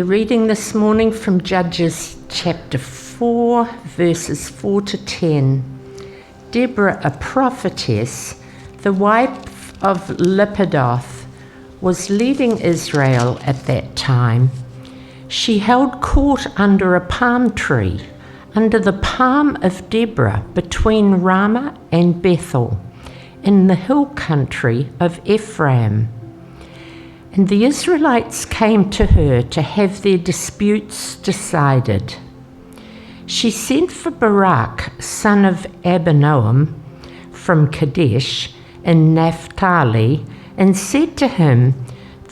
We're reading this morning from Judges chapter 4, verses 4 to 10. Deborah, a prophetess, the wife of Lapidoth, was leading Israel at that time. She held court under a palm tree, under the palm of Deborah, between Ramah and Bethel, in the hill country of Ephraim. And the Israelites came to her to have their disputes decided. She sent for Barak, son of Abinoam, from Kadesh in Naphtali, and said to him,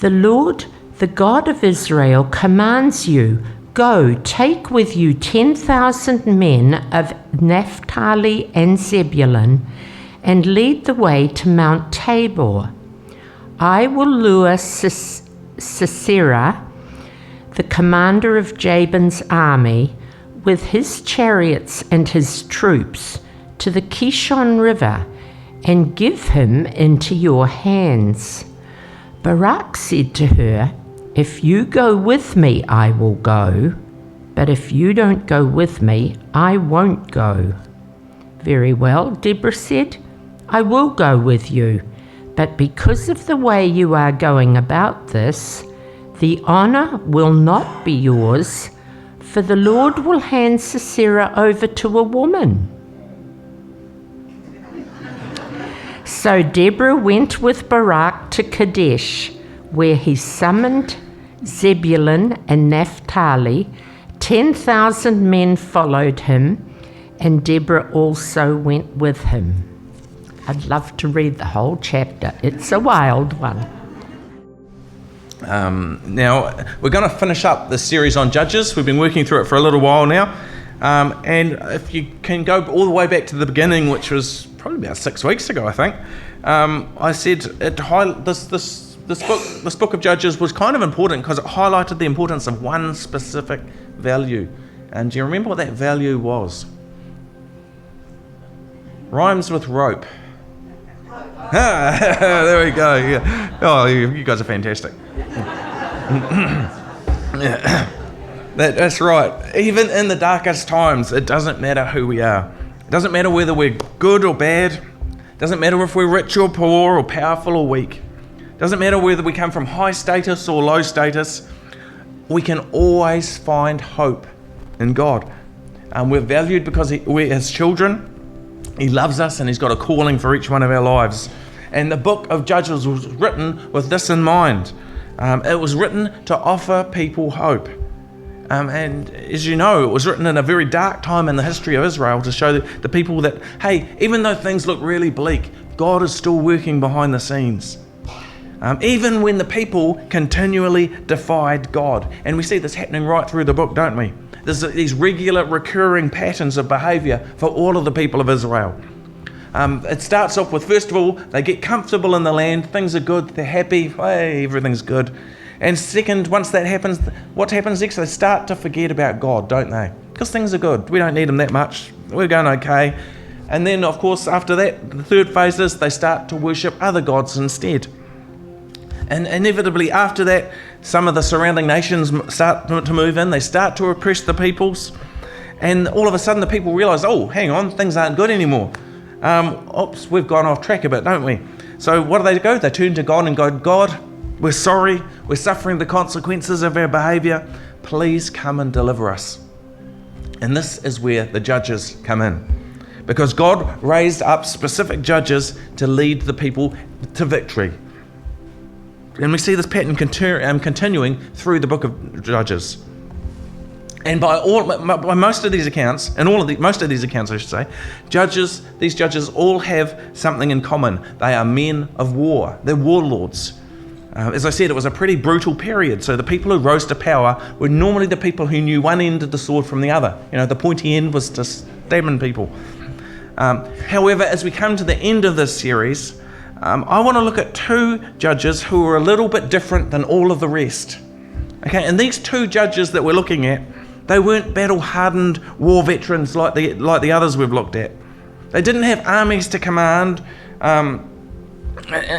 "The Lord, the God of Israel, commands you, go, take with you 10,000 men of Naphtali and Zebulun, and lead the way to Mount Tabor. I will lure Sisera, the commander of Jabin's army, with his chariots and his troops, to the Kishon River, and give him into your hands." Barak said to her, "If you go with me, I will go, but if you don't go with me, I won't go." "Very well," Deborah said, "I will go with you. But because of the way you are going about this, the honor will not be yours, for the Lord will hand Sisera over to a woman." So Deborah went with Barak to Kadesh, where he summoned Zebulun and Naphtali. 10,000 men followed him, and Deborah also went with him. I'd love to read the whole chapter. It's a wild one. Now, we're going to finish up this series on Judges. We've been working through it for a little while now. And if you can go all the way back to the beginning, which was probably about 6 weeks ago, I think, I said this book of Judges was kind of important because it highlighted the importance of one specific value. And do you remember what that value was? Rhymes with rope. There we go. Yeah. Oh, you guys are fantastic. Yeah. That's right. Even in the darkest times, it doesn't matter who we are. It doesn't matter whether we're good or bad. It doesn't matter if we're rich or poor or powerful or weak. It doesn't matter whether we come from high status or low status. We can always find hope in God. We're valued because we're His children. He loves us and He's got a calling for each one of our lives. And the book of Judges was written with this in mind. It was written to offer people hope. And as you know, it was written in a very dark time in the history of Israel to show the people that, hey, even though things look really bleak, God is still working behind the scenes. Even when the people continually defied God. And we see this happening right through the book, don't we? There's these regular recurring patterns of behaviour for all of the people of Israel. It starts off with, first of all, they get comfortable in the land, things are good, they're happy, hey, everything's good. And second, once that happens, what happens next? They start to forget about God, don't they? Because things are good, we don't need Him that much, we're going okay. And then, of course, after that, the third phase is they start to worship other gods instead. And inevitably after that, some of the surrounding nations start to move in, they start to oppress the peoples, and all of a sudden the people realise, oh, hang on, things aren't good anymore. Oops, we've gone off track a bit, don't we? So what do? They turn to God and go, "God, we're sorry, we're suffering the consequences of our behaviour, please come and deliver us." And this is where the judges come in, because God raised up specific judges to lead the people to victory. And we see this pattern continuing through the book of Judges. And by most of these accounts, most of these accounts I should say, these judges all have something in common. They are men of war. They're warlords. As I said, it was a pretty brutal period. So the people who rose to power were normally the people who knew one end of the sword from the other. You know, the pointy end was to stabbing people. However, as we come to the end of this series, I want to look at two judges who are a little bit different than all of the rest. Okay, and these two judges that we're looking at, they weren't battle-hardened war veterans like the others we've looked at. They didn't have armies to command.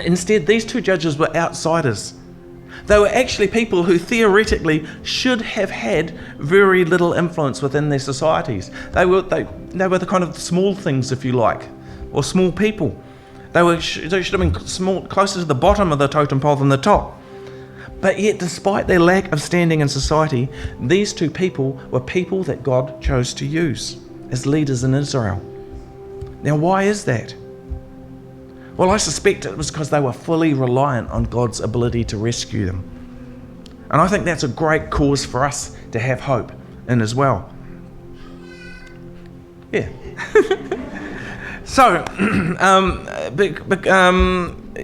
Instead, these two judges were outsiders. They were actually people who theoretically should have had very little influence within their societies. They were the kind of small things, if you like, or small people. They should have been small, closer to the bottom of the totem pole than the top. But yet, despite their lack of standing in society, these two people were people that God chose to use as leaders in Israel. Now, why is that? Well, I suspect it was because they were fully reliant on God's ability to rescue them. And I think that's a great cause for us to have hope in as well. Yeah. So,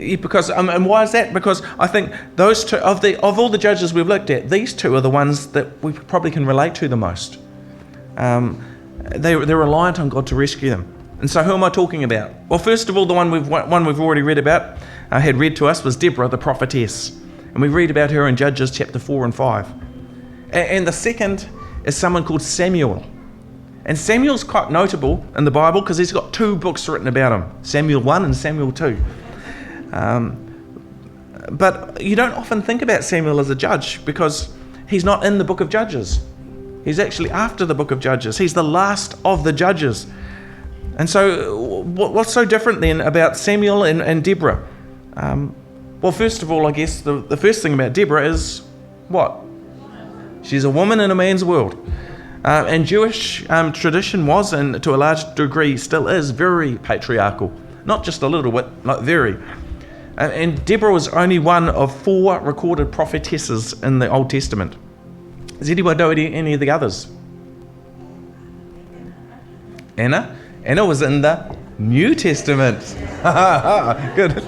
because and why is that? Because I think those two, of all the judges we've looked at, these two are the ones that we probably can relate to the most. They're reliant on God to rescue them. And so who am I talking about? Well, first of all, the one we've already read about, had read to us, was Deborah the Prophetess. And we read about her in Judges chapter 4 and 5. And the second is someone called Samuel. And Samuel's quite notable in the Bible because he's got two books written about him, Samuel 1 and Samuel 2. But you don't often think about Samuel as a judge because he's not in the book of Judges. He's actually after the book of Judges. He's the last of the judges. And so what's so different then about Samuel and Deborah? Well, first of all, I guess the first thing about Deborah is what? She's a woman in a man's world. And Jewish tradition was, and to a large degree still is, very patriarchal. Not just a little bit, like very. And Deborah was only one of 4 recorded prophetesses in the Old Testament. Does anyone know any of the others? Anna? Anna was in the New Testament. Good.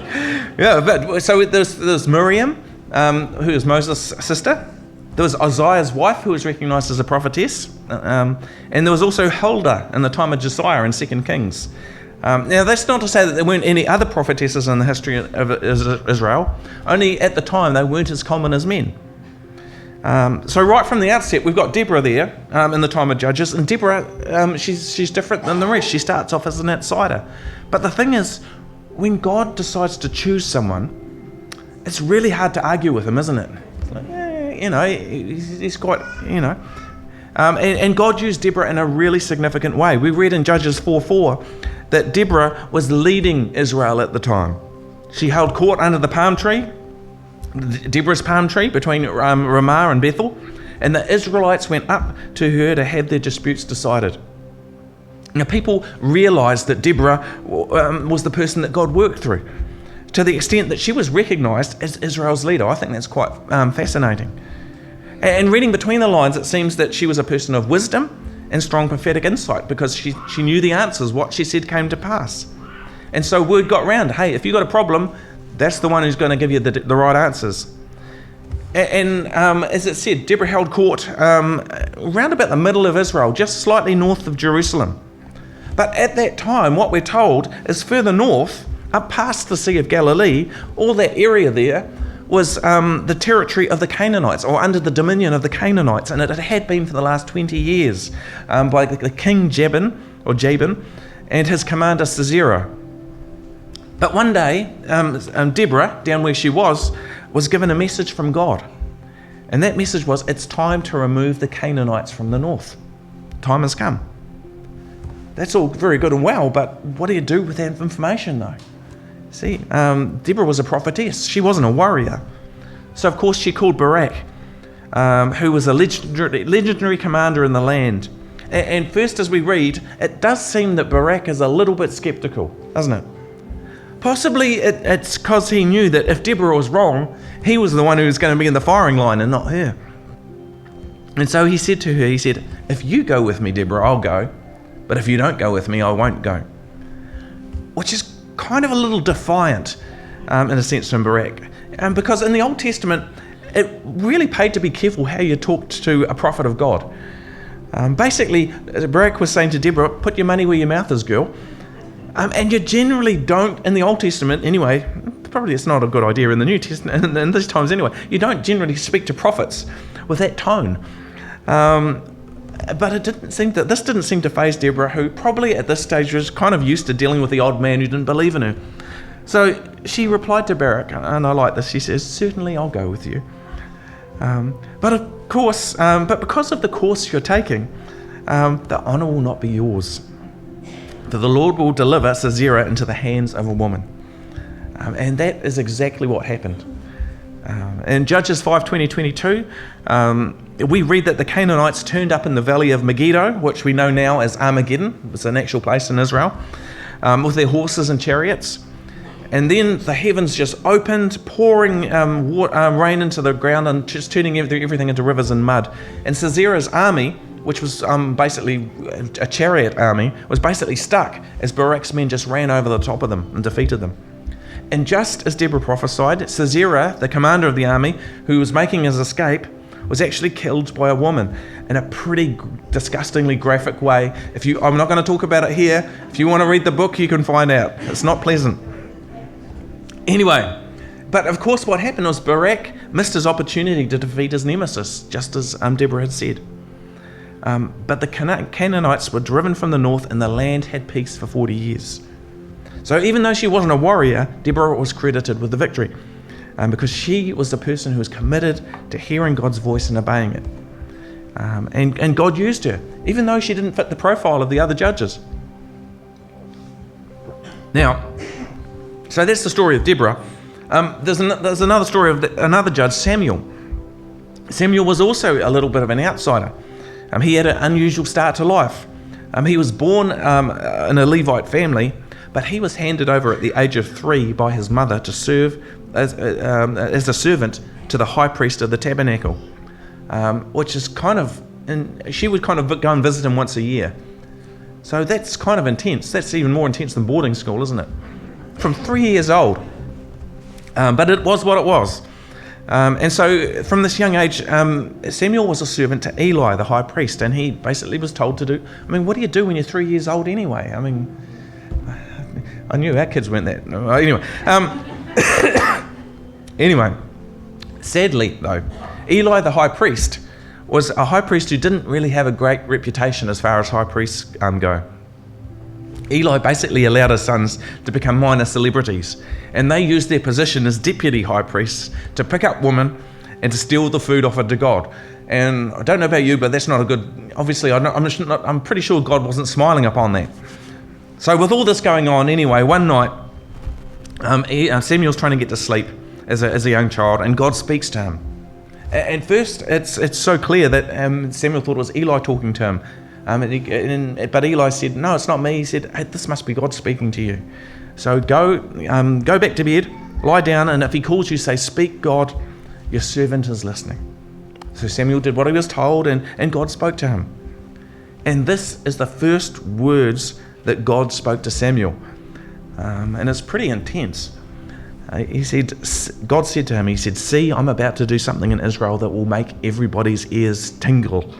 Yeah, but so there's Miriam, who is Moses' sister. There was Isaiah's wife, who was recognized as a prophetess. And there was also Huldah in the time of Josiah in 2 Kings. Now, that's not to say that there weren't any other prophetesses in the history of Israel. Only at the time, they weren't as common as men. So right from the outset, we've got Deborah there in the time of Judges, and Deborah, she's different than the rest. She starts off as an outsider. But the thing is, when God decides to choose someone, it's really hard to argue with him, isn't it? It's like, he's quite, and God used Deborah in a really significant way. We read in Judges 4:4 that Deborah was leading Israel at the time. She held court under the palm tree, Deborah's palm tree between Ramah and Bethel, and the Israelites went up to her to have their disputes decided. Now, people realised that Deborah was the person that God worked through, to the extent that she was recognised as Israel's leader. I think that's quite fascinating. And reading between the lines, it seems that she was a person of wisdom and strong prophetic insight because she knew the answers. What she said came to pass. And so word got round, hey, if you've got a problem, that's the one who's going to give you the right answers. And as it said, Deborah held court around about the middle of Israel, just slightly north of Jerusalem. But at that time, what we're told is further north, up past the Sea of Galilee, all that area there was the territory of the Canaanites, or under the dominion of the Canaanites, and it had been for the last 20 years by the king Jabin, and his commander Sisera. But one day, Deborah, down where she was given a message from God. And that message was, it's time to remove the Canaanites from the north. Time has come. That's all very good and well, but what do you do with that information, though? See, Deborah was a prophetess. She wasn't a warrior. So, of course, she called Barak, who was a legendary commander in the land. And first, as we read, it does seem that Barak is a little bit skeptical, doesn't it? Possibly it's because he knew that if Deborah was wrong, he was the one who was going to be in the firing line and not her. And so he said to her, if you go with me, Deborah, I'll go. But if you don't go with me, I won't go. Which is kind of a little defiant, in a sense, from Barak. Because in the Old Testament, it really paid to be careful how you talked to a prophet of God. Basically, Barak was saying to Deborah, put your money where your mouth is, girl. And you generally don't, in the Old Testament anyway, probably it's not a good idea in the New Testament, in these times anyway, you don't generally speak to prophets with that tone. But this didn't seem to faze Deborah, who probably at this stage was kind of used to dealing with the odd man who didn't believe in her. So she replied to Barak, and I like this, she says, certainly I'll go with you. But because of the course you're taking, the honour will not be yours. For the Lord will deliver Sisera into the hands of a woman. And that is exactly what happened. In Judges 5:20-22, we read that the Canaanites turned up in the valley of Megiddo, which we know now as Armageddon. It's an actual place in Israel, with their horses and chariots. And then the heavens just opened, pouring rain into the ground and just turning everything into rivers and mud. And Sisera's army, which was basically a chariot army, was basically stuck as Barak's men just ran over the top of them and defeated them. And just as Deborah prophesied, Sisera, the commander of the army, who was making his escape, was actually killed by a woman in a pretty disgustingly graphic way. I'm not going to talk about it here. If you want to read the book, you can find out. It's not pleasant. Anyway, but of course what happened was Barak missed his opportunity to defeat his nemesis, just as Deborah had said. But the Canaanites were driven from the north and the land had peace for 40 years. So even though she wasn't a warrior, Deborah was credited with the victory because she was the person who was committed to hearing God's voice and obeying it. And God used her, even though she didn't fit the profile of the other judges. Now, so that's the story of Deborah. There's another story of another judge, Samuel. Samuel was also a little bit of an outsider. He had an unusual start to life. He was born in a Levite family, but he was handed over at the age of 3 by his mother to serve as a servant to the high priest of the tabernacle, which is she would kind of go and visit him once a year. So that's kind of intense. That's even more intense than boarding school, isn't it? From 3 years old. But it was what it was. And so from this young age, Samuel was a servant to Eli, the high priest, and he basically was told to do, what do you do when you're 3 years old anyway? I knew our kids weren't that. Anyway, sadly though, Eli, the high priest, was a high priest who didn't really have a great reputation as far as high priests go. Eli basically allowed his sons to become minor celebrities, and they used their position as deputy high priests to pick up women and to steal the food offered to God. And I don't know about you, but that's not a good. Obviously, I'm pretty sure God wasn't smiling upon that. So with all this going on, anyway, one night, Samuel's trying to get to sleep as a young child, and God speaks to him. At first, it's so clear that Samuel thought it was Eli talking to him. But Eli said, "No, it's not me." He said, "Hey, this must be God speaking to you. So go back to bed, lie down, and if he calls you, say, 'Speak, God, your servant is listening.'" So Samuel did what he was told, and God spoke to him. And this is the first words that God spoke to Samuel. And it's pretty intense. God said to him, he said, "See, I'm about to do something in Israel that will make everybody's ears tingle.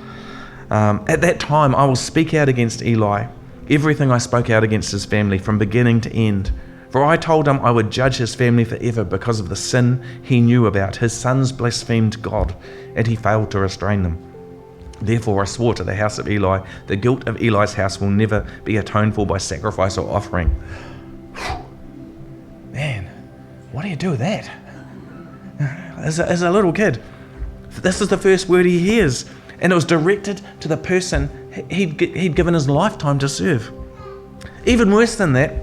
At that time, I will speak out against Eli, everything I spoke out against his family from beginning to end. For I told him I would judge his family forever because of the sin he knew about. His sons blasphemed God, and he failed to restrain them. Therefore I swore to the house of Eli, the guilt of Eli's house will never be atoned for by sacrifice or offering." Man, what do you do with that? As a little kid, this is the first word he hears. And it was directed to the person he'd given his lifetime to serve. Even worse than that,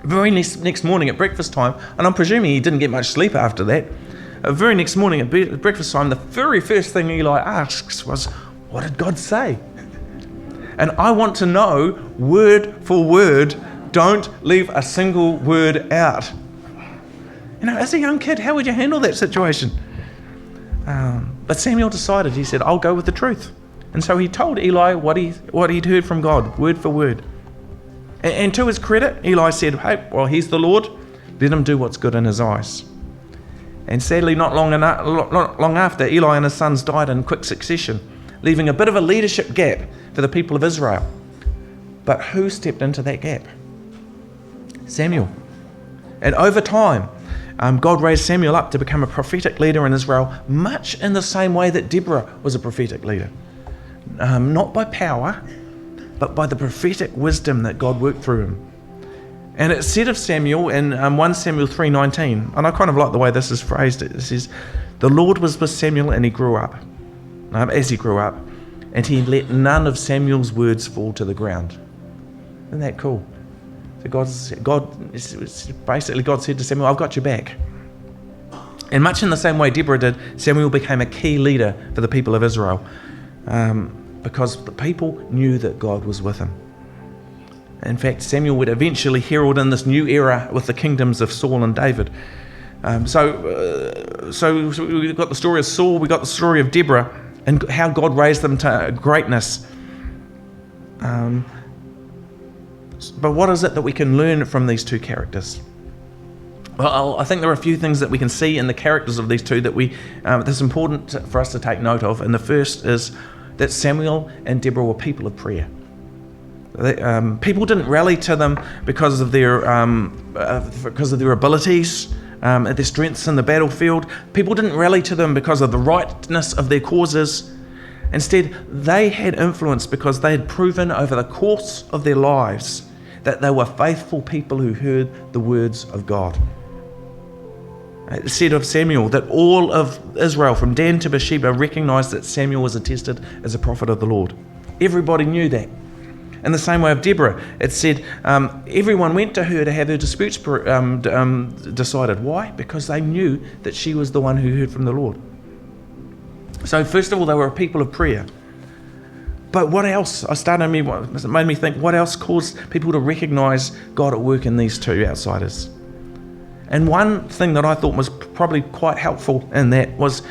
very next morning at breakfast time, and I'm presuming he didn't get much sleep after that, very next morning at breakfast time, the very first thing Eli asks was, "What did God say?" And I want to know, word for word, don't leave a single word out. As a young kid, how would you handle that situation? But Samuel decided, he said, "I'll go with the truth." And so he told Eli what he'd heard from God, word for word. And to his credit, Eli said, "Hey, well, he's the Lord. Let him do what's good in his eyes." And sadly, not long after, Eli and his sons died in quick succession, leaving a bit of a leadership gap for the people of Israel. But who stepped into that gap? Samuel. And over time, God raised Samuel up to become a prophetic leader in Israel, much in the same way that Deborah was a prophetic leader. Not by power, but by the prophetic wisdom that God worked through him. And it said of Samuel in 1 Samuel 3:19, and I kind of like the way this is phrased. It says, The Lord was with Samuel and he grew up, as he grew up, and he let none of Samuel's words fall to the ground. Isn't that cool? So God said to Samuel, I've got your back. And much in the same way Deborah did, Samuel became a key leader for the people of Israel because the people knew that God was with him. In fact, Samuel would eventually herald in this new era with the kingdoms of Saul and David. So we've got the story of Saul, we've got the story of Deborah, and how God raised them to greatness. But what is it that we can learn from these two characters? Well, I think there are a few things that we can see in the characters of these two that's important for us to take note of. And the first is that Samuel and Deborah were people of prayer. People didn't rally to them because of their abilities, their strengths in the battlefield. People didn't rally to them because of the rightness of their causes. Instead, they had influence because they had proven over the course of their lives that they were faithful people who heard the words of God. It said of Samuel that all of Israel, from Dan to Bathsheba, recognized that Samuel was attested as a prophet of the Lord. Everybody knew that. In the same way of Deborah, it said everyone went to her to have their disputes decided. Why? Because they knew that she was the one who heard from the Lord. So first of all, they were a people of prayer. But what else? It made me think, what else caused people to recognize God at work in these two outsiders? And one thing that I thought was probably quite helpful in that was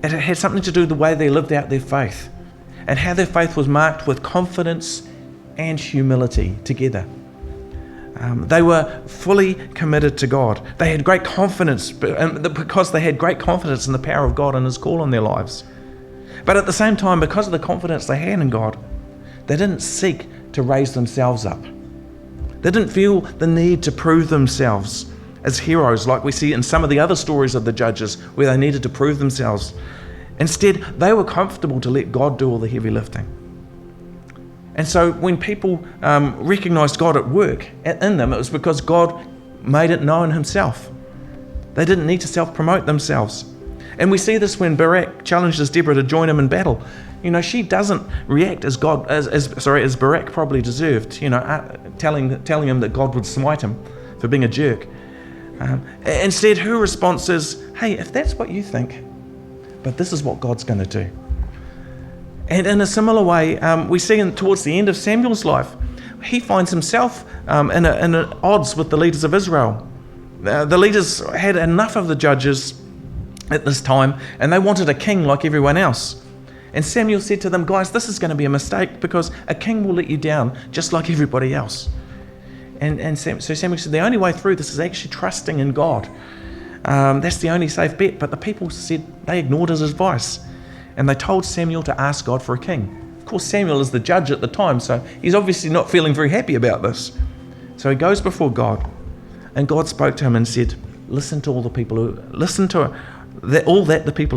it had something to do with the way they lived out their faith and how their faith was marked with confidence and humility together. They were fully committed to God. They had great confidence because they had great confidence in the power of God and His call on their lives. But at the same time, because of the confidence they had in God, they didn't seek to raise themselves up. They didn't feel the need to prove themselves as heroes like we see in some of the other stories of the judges where they needed to prove themselves. Instead, they were comfortable to let God do all the heavy lifting. And so when people recognized God at work in them, it was because God made it known Himself. They didn't need to self-promote themselves. And we see this when Barak challenges Deborah to join him in battle. You know, she doesn't react as Barak probably deserved, telling him that God would smite him for being a jerk. Instead, her response is, hey, if that's what you think, but this is what God's going to do. And in a similar way, we see towards the end of Samuel's life, he finds himself in odds with the leaders of Israel. The leaders had enough of the judges at this time, and they wanted a king like everyone else. And Samuel said to them, guys, this is going to be a mistake because a king will let you down just like everybody else. So Samuel said, the only way through this is actually trusting in God. That's the only safe bet. But the people said they ignored his advice. And they told Samuel to ask God for a king. Of course, Samuel is the judge at the time, so he's obviously not feeling very happy about this. So he goes before God, and God spoke to him and said, listen to all the people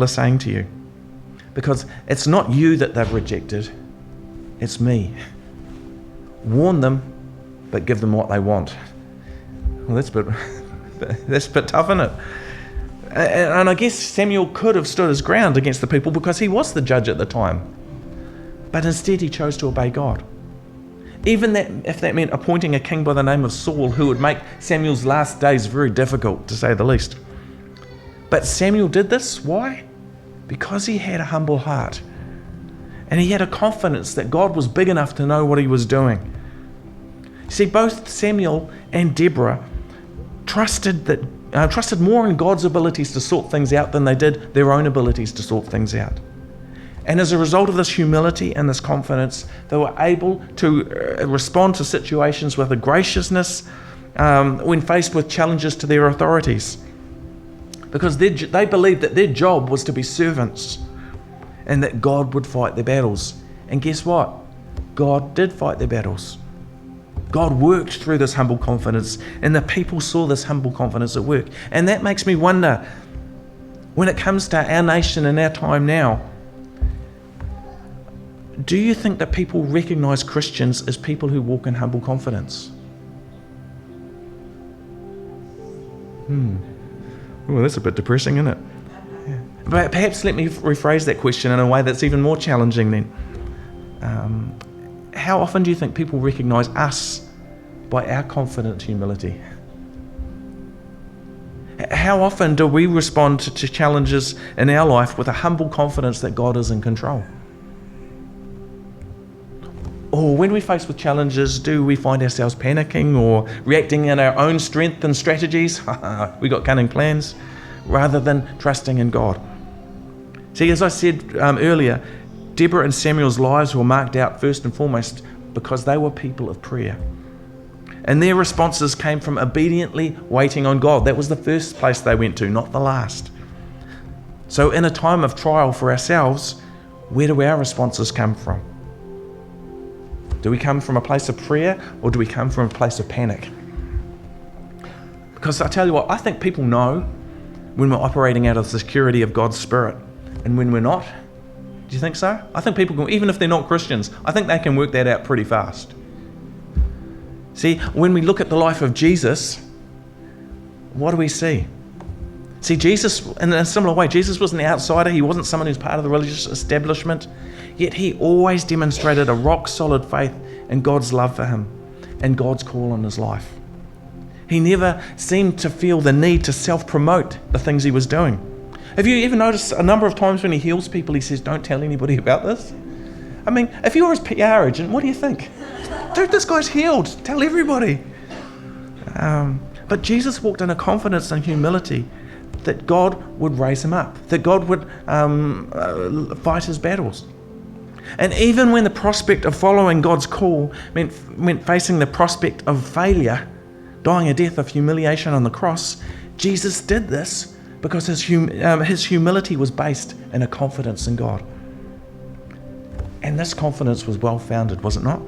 are saying to you. Because it's not you that they've rejected, it's me. Warn them, but give them what they want. Well, that's a bit tough, isn't it? And I guess Samuel could have stood his ground against the people because he was the judge at the time. But instead he chose to obey God. Even if that meant appointing a king by the name of Saul, who would make Samuel's last days very difficult, to say the least. But Samuel did this. Why? Because he had a humble heart. And he had a confidence that God was big enough to know what He was doing. See, both Samuel and Deborah trusted more in God's abilities to sort things out than they did their own abilities to sort things out. And as a result of this humility and this confidence, they were able to respond to situations with a graciousness when faced with challenges to their authorities. Because they believed that their job was to be servants and that God would fight their battles. And guess what? God did fight their battles. God worked through this humble confidence, and the people saw this humble confidence at work. And that makes me wonder, when it comes to our nation and our time now, do you think that people recognize Christians as people who walk in humble confidence? Well, that's a bit depressing, isn't it? Yeah. But perhaps let me rephrase that question in a way that's even more challenging then. How often do you think people recognise us by our confident humility? How often do we respond to challenges in our life with a humble confidence that God is in control? Or when we're faced with challenges, do we find ourselves panicking or reacting in our own strength and strategies? We got cunning plans, rather than trusting in God. See, as I said earlier, Deborah and Samuel's lives were marked out first and foremost because they were people of prayer. And their responses came from obediently waiting on God. That was the first place they went to, not the last. So in a time of trial for ourselves, where do our responses come from? Do we come from a place of prayer, or do we come from a place of panic? Because I tell you what, I think people know when we're operating out of the security of God's Spirit and when we're not. Do you think so? I think people can, even if they're not Christians, I think they can work that out pretty fast. See, when we look at the life of Jesus, what do we see? See, Jesus, in a similar way, Jesus was an outsider. He wasn't someone who's part of the religious establishment, yet he always demonstrated a rock-solid faith in God's love for him and God's call on his life. He never seemed to feel the need to self-promote the things he was doing. Have you ever noticed a number of times when he heals people, he says, don't tell anybody about this? I mean, if you were his PR agent, what do you think? Dude, this guy's healed. Tell everybody. But Jesus walked in a confidence and humility that God would raise him up, that God would fight his battles. And even when the prospect of following God's call meant facing the prospect of failure, dying a death of humiliation on the cross, Jesus did this because his humility was based in a confidence in God. And this confidence was well founded, was it not?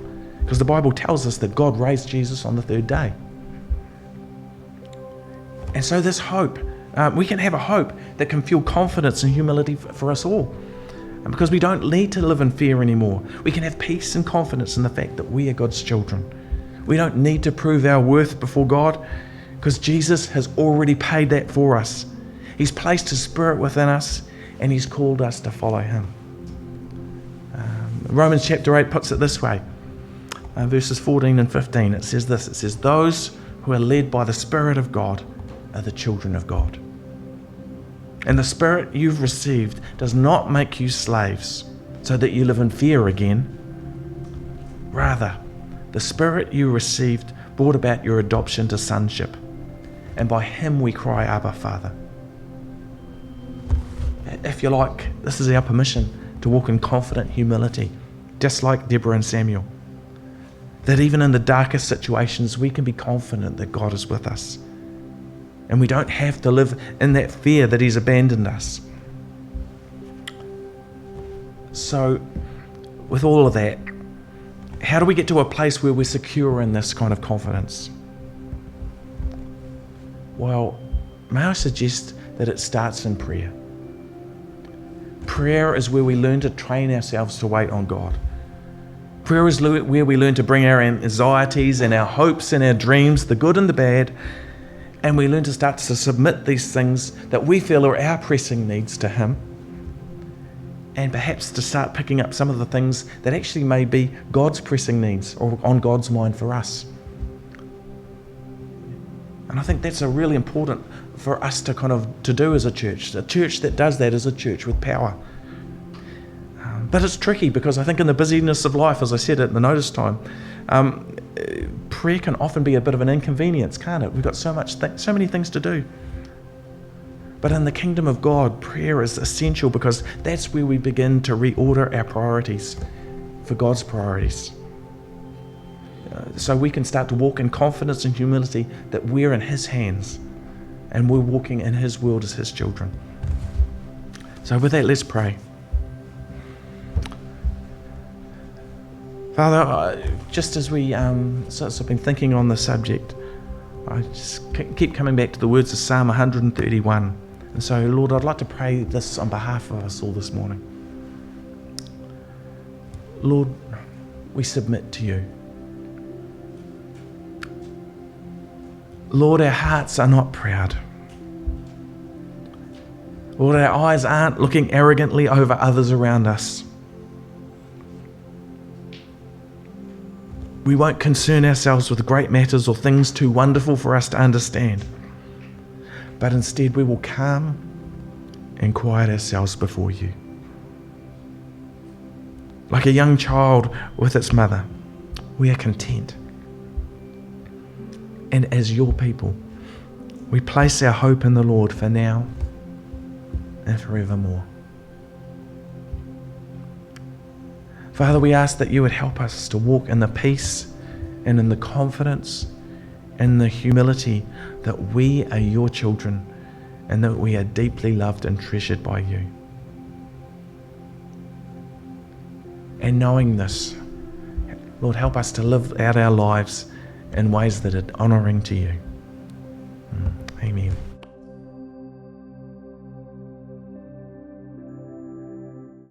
Because the Bible tells us that God raised Jesus on the third day. And so this hope, we can have a hope that can fuel confidence and humility for us all. And because we don't need to live in fear anymore, we can have peace and confidence in the fact that we are God's children. We don't need to prove our worth before God because Jesus has already paid that for us. He's placed his Spirit within us and he's called us to follow him. Romans chapter 8 puts it this way, verses 14 and 15. It says this, it says, those who are led by the Spirit of God are the children of God. And the Spirit you've received does not make you slaves so that you live in fear again. Rather, the Spirit you received brought about your adoption to sonship, and by him we cry, Abba, Father. If you like, this is our permission to walk in confident humility, just like Deborah and Samuel. That even in the darkest situations, we can be confident that God is with us. And we don't have to live in that fear that he's abandoned us. So, with all of that, how do we get to a place where we're secure in this kind of confidence? Well, may I suggest that it starts in prayer. Prayer is where we learn to train ourselves to wait on God. Prayer is where we learn to bring our anxieties and our hopes and our dreams, the good and the bad, and we learn to start to submit these things that we feel are our pressing needs to him, and perhaps to start picking up some of the things that actually may be God's pressing needs or on God's mind for us. And I think that's a really important for us to do as a church. A church that does that is a church with power. But it's tricky because I think in the busyness of life, as I said at the notice time, prayer can often be a bit of an inconvenience, can't it? We've got so many things to do. But in the kingdom of God, prayer is essential because that's where we begin to reorder our priorities for God's priorities. So we can start to walk in confidence and humility that we're in his hands and we're walking in his world as his children. So with that, let's pray. Father, just as we so I've been thinking on the subject, I just keep coming back to the words of Psalm 131. And so, Lord, I'd like to pray this on behalf of us all this morning. Lord, we submit to you. Lord, our hearts are not proud. Lord, our eyes aren't looking arrogantly over others around us. We won't concern ourselves with great matters or things too wonderful for us to understand. But instead we will calm and quiet ourselves before you. Like a young child with its mother, we are content. And as your people, we place our hope in the Lord for now and forevermore. Father, we ask that you would help us to walk in the peace and in the confidence and the humility that we are your children and that we are deeply loved and treasured by you. And knowing this, Lord, help us to live out our lives in ways that are honouring to you.